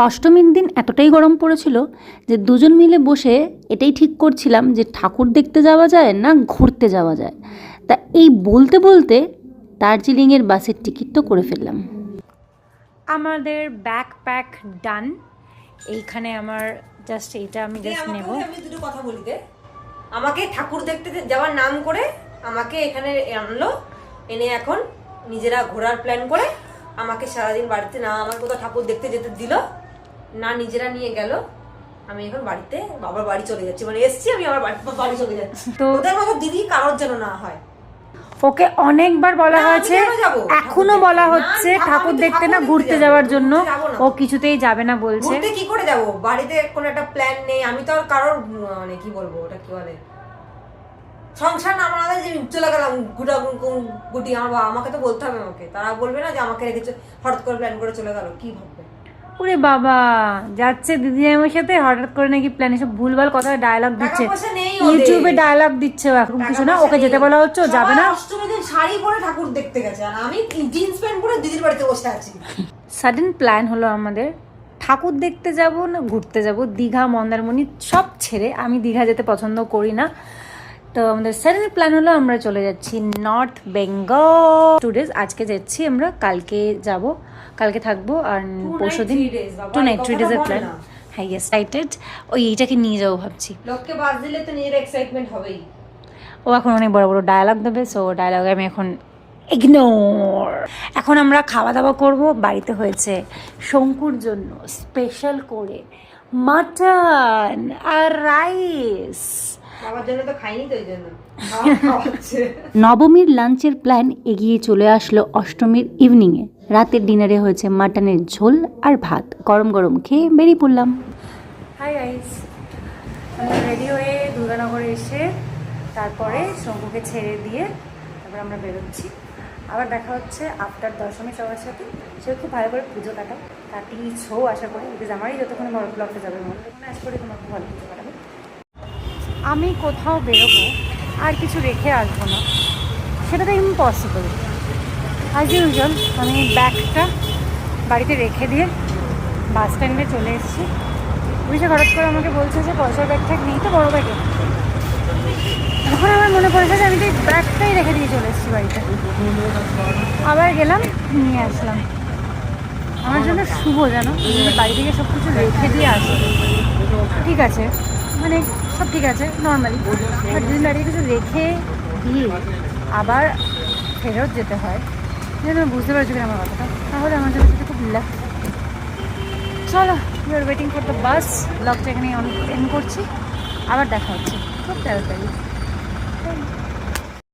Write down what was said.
অষ্টমীর দিন এতটাই গরম পড়েছিল যে দুজন মিলে বসে এটাই ঠিক করছিলাম যে ঠাকুর দেখতে যাওয়া যায় না ঘুরতে যাওয়া যায়। তা এই বলতে বলতে দার্জিলিংয়ের বাসের টিকিট তো করে ফেললাম। আমাদের ব্যাকপ্যাক ডান। এইখানে আমার জাস্ট এইটা আমি জাস্ট নেব। আমি দুটো কথা বলি দে, আমাকে ঠাকুর দেখতে যাওয়ার নাম করে আমাকে এখানে আনলো, এনে এখন নিজেরা ঘোরার প্ল্যান করে আমাকে সারাদিন বাড়িতে না আমার কোথাও ঠাকুর দেখতে যেতে দিল না, নিজেরা নিয়ে গেল। আমি এখন বাড়িতে বাবার বাড়ি চলে যাচ্ছি, মানে এসছি আমি আমার বাড়ি চলে যাচ্ছি। তো ওদের মতো দিদি কারোর যেন না হয়। ওকে অনেকবার বলা হয়েছে, এখনো বলা হচ্ছে ঠাকুর দেখতে না ঘুরতে যাওয়ার জন্য, ও কিছুতেই যাবে না বলছে। ঘুরতে কি করে যাব, বাড়িতে কোনো একটা প্ল্যান নেই। আমি তো আর কারোর মানে কি বলবো, ওটা কি বলে সংসার না আমাদের যে চলে গেলাম গুটি, আমাকে তো বলতে হবে, আমাকে তারা বলবে না যে আমাকে রেখে হঠাৎ করে প্ল্যান করে চলে গেল, কি ভাববে। ওরে বাবা, যাচ্ছে দিদি আমার সাথে হঠাৎ করে নাকি প্ল্যান, এসব ভুলভাল কথা ডায়লগ দিচ্ছে, ইউটিউবে ডায়লগ দিচ্ছে। এখন কিছু না, ওকে যেতে বলা হচ্ছে, ও যাবে না। অষ্টমীর দিন শাড়ি পরে ঠাকুর দেখতে গেছে আর আমি জিন্স প্যান্ট পরে দিদির বাড়িতে বসে আছি। সাডেন প্ল্যান হলো আমাদের ঠাকুর দেখতে যাব না ঘুরতে যাব, দীঘা মন্দারমণি সব ছেড়ে। আমি দীঘা যেতে পছন্দ করি না, তো আমাদের সাডেন প্ল্যান হলো আমরা চলে যাচ্ছি নর্থ বেঙ্গল 2 days। আজকে যাচ্ছি আমরা, কালকে যাব, কালকে থাকবো, আর পরশুদিন 2 night 3 days এর প্ল্যান। হ্যাঁ, এক্সাইটেড। ওই এইটাকে নিয়ে যাবো ভাবছি। লোককে বাস দিলে তো নিজের এক্সাইটমেন্ট হবেই। ও এখন অনেক বড় বড় ডায়লগ দেবে, সো ডায়লগে আমি এখন ইগনোর। এখন আমরা খাওয়া দাওয়া করব। বাড়িতে হয়েছে শঙ্কুর জন্য স্পেশাল করে মাটন আর রাইস। বাবার জন্য তো খাইনি, তো এই জন্য নবমীর লাঞ্চের প্ল্যান এগিয়ে চলে আসলো অষ্টমীর ইভিনিংয়ে। রাতের ডিনারে হয়েছে মাটনের ঝোল আর ভাত, গরম গরম খেয়ে বেরিয়ে পড়লাম। হাই গাইস, আমরা রেডি হয়ে দুর্গানগরে এসে তারপরে শঙ্কুকে ছেড়ে দিয়ে তারপর আমরা বেরোচ্ছি। আবার দেখা হচ্ছে আফটার দশমী সবার সাথে। সে খুব ভালো করে পুজো কাটিয়েছো আশা করি, বিকজ আমারই যতক্ষণ বড় ব্লগটা যাবে মনে তখন আশা করি তোমার খুব ভালো পুজো কাটাবে। আমি কোথাও বেরোবো আর কিছু রেখে আসবো না, সেটা তো ইম্পসিবল। অ্যাজ ইউজুয়াল আমি ব্যাগটা বাড়িতে রেখে দিয়ে বাস স্ট্যান্ডে চলে এসেছি। অভিষেক হঠাৎ করে আমাকে বলছে যে পয়সার ব্যাগ ঠ্যাগ নেই তো বড়ো ব্যাগে। এখন আমার মনে পড়েছে যে আমি তো এই ব্যাগটাই রেখে দিয়ে চলে এসেছি বাড়িতে। আবার গেলাম, নিয়ে আসলাম। আমার জন্য শুভ জানো, বাড়ি থেকে সব কিছু রেখে দিয়ে আসে, ঠিক আছে, মানে সব ঠিক আছে নর্মালি, বাট যদি বাড়িতে কিছু রেখে দিয়ে আবার ফেরত যেতে হয়, যেন বুঝতে পারছি কিনা আমার কথাটা, তাহলে আমার জন্য সেটা খুব লাভ। চলো, you are waiting for the bus. ব্লগটা এখানে এন্ড করছি, আবার দেখা হচ্ছে খুব তাড়াতাড়ি।